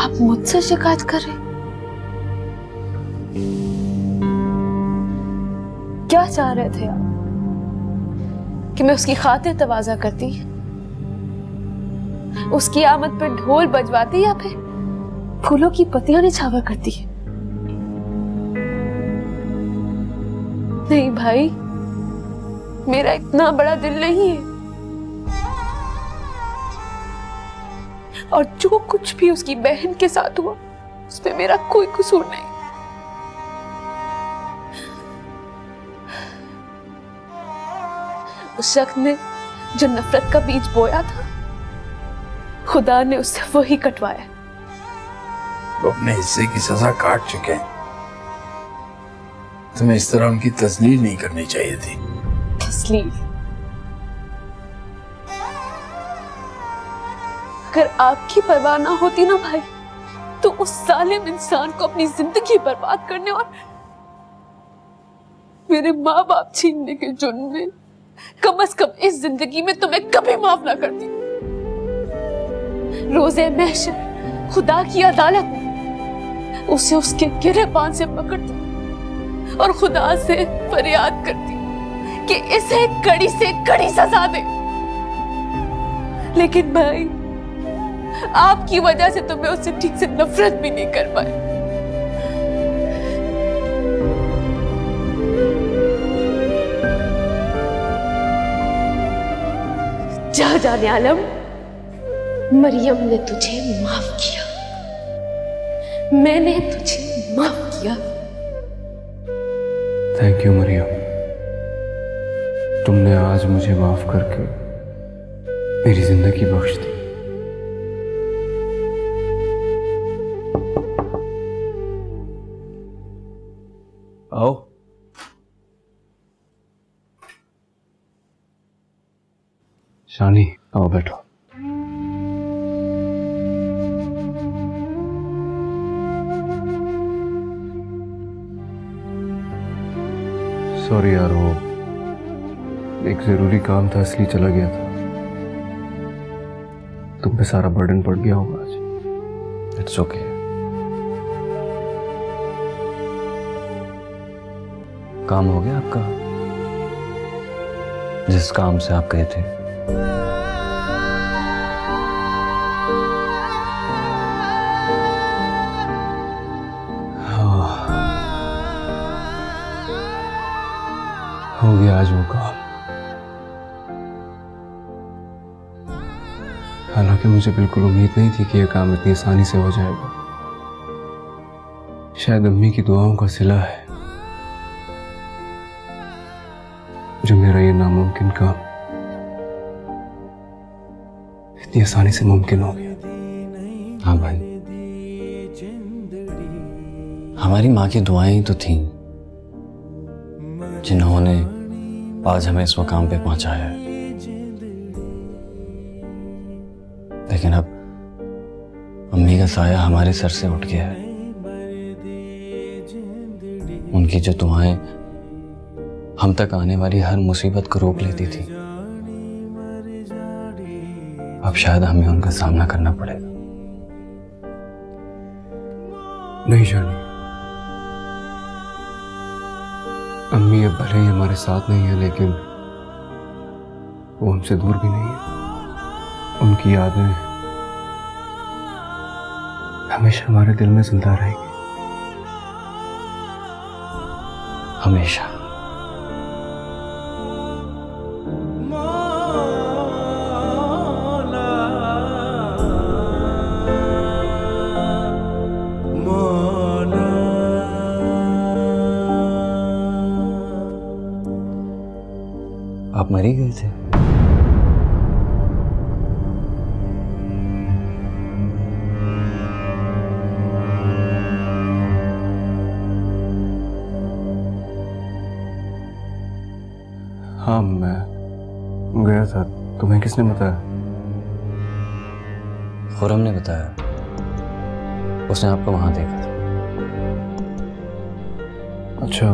आप मुझसे शिकायत कर रहे? क्या चाह रहे थे आप? कि मैं उसकी खातिर तवाज़ा करती, उसकी आमद पर ढोल बजवाती, या फिर फूलों की पत्तियां निछावर करती? नहीं भाई, मेरा इतना बड़ा दिल नहीं है, और जो कुछ भी उसकी बहन के साथ हुआ उसमें मेरा कोई कसूर नहीं। उस शख्स ने जो नफरत का बीज बोया था, खुदा ने उससे वही कटवाया। वो अपने हिस्से की सजा काट चुके हैं। तुम्हें इस तरह उनकी तस्लील नहीं करनी चाहिए थी। तस्लील? अगर आपकी परवाह ना होती ना भाई, तो उस जालिम इंसान को अपनी जिंदगी बर्बाद करने और मेरे माँ बाप छीनने के जुर्म में कम से कम इस जिंदगी में तुम्हें कभी माफ ना करती। रोज़े महशर खुदा की अदालत में उसे उसके गिरेबान से पकड़ती और खुदा से फरियाद करती कि इसे कड़ी से कड़ी सजा दे। लेकिन भाई, आपकी वजह से तो मैं उससे ठीक से नफरत भी नहीं कर पाई। जा जाने आलम, मरियम ने तुझे माफ किया, मैंने तुझे माफ किया। थैंक यू मरियम, तुमने आज मुझे माफ करके मेरी जिंदगी बख्श दी। आओ। शानी, आओ बैठो। सॉरी यार, वो एक जरूरी काम था इसलिए चला गया था। तुम पे सारा बर्डन पड़ गया होगा आज। It's okay. काम हो गया आपका, जिस काम से आप गए थे? हो गया आज वो काम। हालांकि मुझे बिल्कुल उम्मीद नहीं थी कि यह काम इतनी आसानी से हो जाएगा। शायद अम्मी की दुआओं का सिला है जो मेरा ये नामुमकिन काम इतनी आसानी से मुमकिन हो गया। हाँ भाई, हमारी माँ की दुआएं ही तो थीं जिन्होंने आज हमें इस मकाम पे पहुंचाया है। लेकिन अब अम्मी का साया हमारे सर से उठ गया है। उनकी जो दुआएं हम तक आने वाली हर मुसीबत को रोक लेती थी, अब शायद हमें उनका सामना करना पड़ेगा। नहीं शानी, अम्मी अब भले ही हमारे साथ नहीं है, लेकिन वो हमसे दूर भी नहीं है। उनकी यादें हमेशा हमारे दिल में जिंदा रहेगी, हमेशा। आप मर ही गए थे। हाँ, मैं गया था। तुम्हें किसने बताया? खुरम ने बताया, उसने आपको वहां देखा था। अच्छा,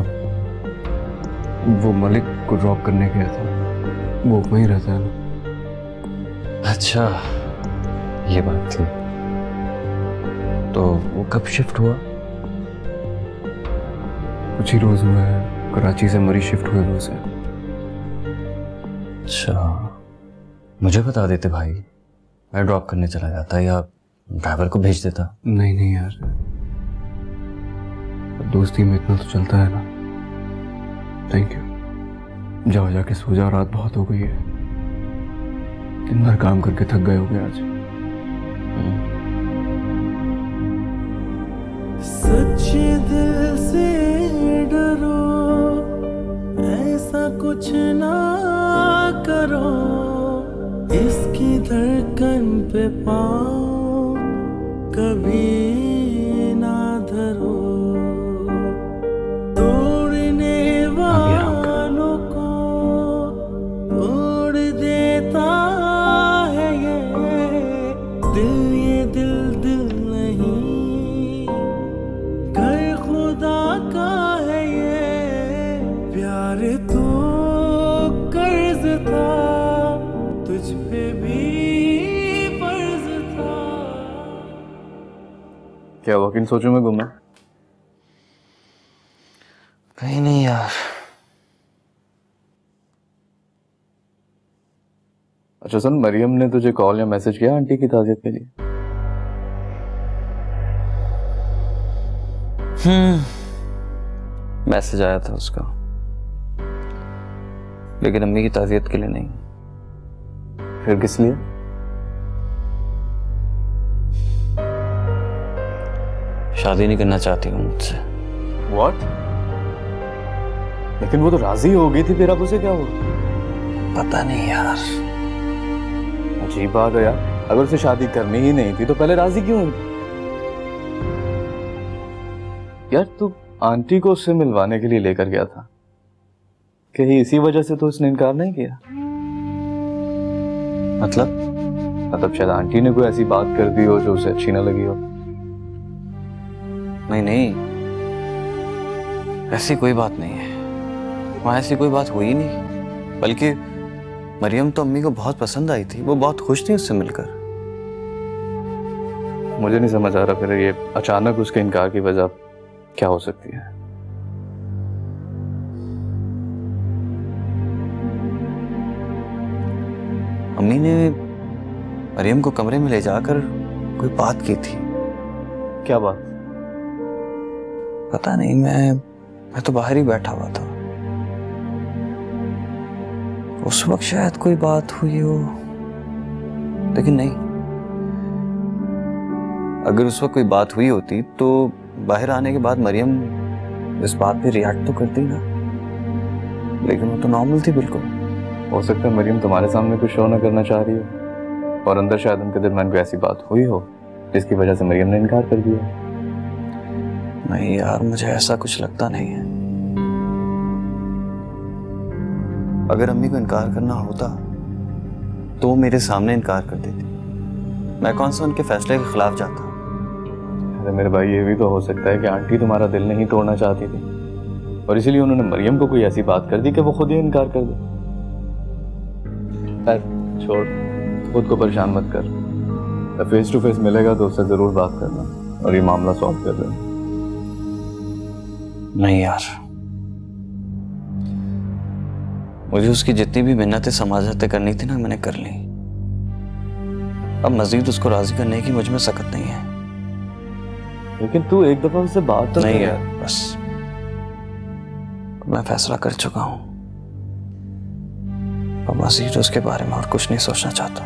वो मलिक को ड्रॉप करने गया था, वो वहीं रहता है ना? अच्छा, ये बात थी। तो वो कब शिफ्ट हुआ? कुछ ही रोज हुआ है, कराची से मरी शिफ्ट हुए हुए से। अच्छा, मुझे बता देते भाई, मैं ड्रॉप करने चला जाता या ड्राइवर को भेज देता। नहीं नहीं यार, दोस्ती में इतना तो चलता है ना। Thank you. जाओ जाके सो जाओ, रात बहुत हो गई है। दिन भर काम करके थक गए होगे आज। सच्चे दिल से डरो, ऐसा कुछ ना करो, इसकी धड़कन पे पाँव कभी ना धरो। तोड़ने वालों को तोड़ देता है ये दिल नहीं, घर खुदा का है ये प्यार। तो कर्ज था, तुझ पे भी फर्ज था। क्या वकील सोचो में घूमा? कहीं नहीं यार। अच्छा सुन, मरियम ने तुझे कॉल या मैसेज किया आंटी की ताज़ियत के लिए? मैसेज आया था उसका, लेकिन अम्मी की ताज़ियत के लिए नहीं। फिर किस लिए? शादी नहीं करना चाहती हूँ मुझसे। What? लेकिन वो तो राजी हो गई थी, फिर अब उसे क्या हुआ? पता नहीं यार। अजीब बात है यार, अगर उसे शादी करनी ही नहीं थी तो पहले राजी क्यों हुई? यार तू आंटी को उससे मिलवाने के लिए लेकर गया था, कहीं इसी वजह से तो उसने इनकार नहीं किया? मतलब शायद आंटी ने कोई ऐसी बात कर दी हो जो उसे अच्छी ना लगी हो। नहीं, ऐसी कोई बात नहीं है। वहां ऐसी कोई बात हुई नहीं, बल्कि मरियम तो अम्मी को बहुत पसंद आई थी, वो बहुत खुश थी उससे मिलकर। मुझे नहीं समझ आ रहा फिर ये अचानक उसके इनकार की वजह क्या हो सकती है? अम्मी ने मरियम को कमरे में ले जाकर कोई बात की थी। क्या बात? पता नहीं, मैं तो बाहर ही बैठा हुआ था। उस वक्त शायद कोई बात हुई हो, लेकिन नहीं, अगर उस वक्त कोई बात हुई होती तो बाहर आने के बाद मरियम इस बात पे रिएक्ट तो करती ना, लेकिन वो तो नॉर्मल थी बिल्कुल। हो सकता है मरियम तुम्हारे सामने कुछ शो ना करना चाह रही हो और अंदर शायद उनके दरमियान कोई ऐसी बात हुई हो जिसकी वजह से मरियम ने इनकार कर दिया। नहीं यार, मुझे ऐसा कुछ लगता नहीं है। अगर अम्मी को इनकार करना होता तो वो मेरे सामने इनकार कर देती, मैं कौन सा उनके फैसले के खिलाफ जाता। अरे मेरे भाई, ये भी तो हो सकता है कि आंटी तुम्हारा दिल नहीं तोड़ना चाहती थी और इसीलिए उन्होंने मरियम को कोई ऐसी बात कर दी कि वो खुद ही इनकार कर दे। छोड़, खुद को परेशान मत कर। फेस टू फेस मिलेगा तो उससे जरूर बात करना और ये मामला सॉल्व कर देना। नहीं यार, मुझे उसकी जितनी भी मिन्नतें समझाते करनी थी ना, मैंने कर ली। अब मजीद उसको राजी करने की मुझ में सकत नहीं है। लेकिन तू एक दफा उससे बात तो नहीं यार, बस मैं फैसला कर चुका हूं। अब मजीद उसके बारे में और कुछ नहीं सोचना चाहता।